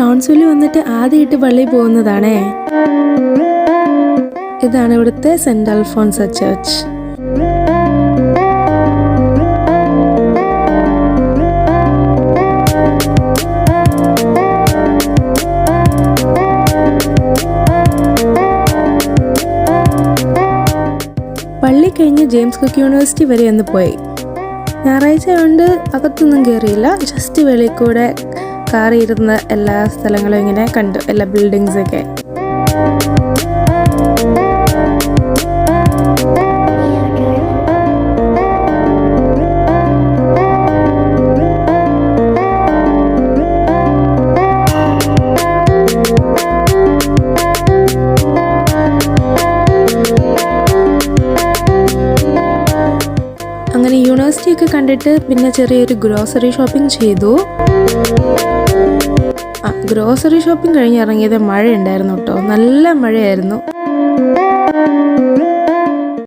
ടൗൺസ്വില്ലിൽ വന്നിട്ട് ആദ്യമായിട്ട് പള്ളിയിൽ പോകുന്നതാണേ. ഇതാണ് ഇവിടുത്തെ സെന്റ് അൽഫോൺസ ചർച്ച്. പള്ളി കഴിഞ്ഞ് ജെയിംസ് കുക്ക് യൂണിവേഴ്സിറ്റി വരെ ഒന്ന് പോയി. ഞായറാഴ്ച ആയതുകൊണ്ട് അകത്തൊന്നും കയറിയില്ല. ജസ്റ്റ് വെളിയിൽ കൂടെ കാറിയിരുന്ന എല്ലാ സ്ഥലങ്ങളും ഇങ്ങനെ കണ്ടു, എല്ലാ ബിൽഡിങ്സൊക്കെ. അങ്ങനെ യൂണിവേഴ്സിറ്റി ഒക്കെ കണ്ടിട്ട് പിന്നെ ചെറിയൊരു ഗ്രോസറി ഷോപ്പിംഗ് ചെയ്തു. ഗ്രോസറി ഷോപ്പിംഗ് കഴിഞ്ഞ് ഇറങ്ങിയത് മഴ ഉണ്ടായിരുന്നു കേട്ടോ, നല്ല മഴയായിരുന്നു.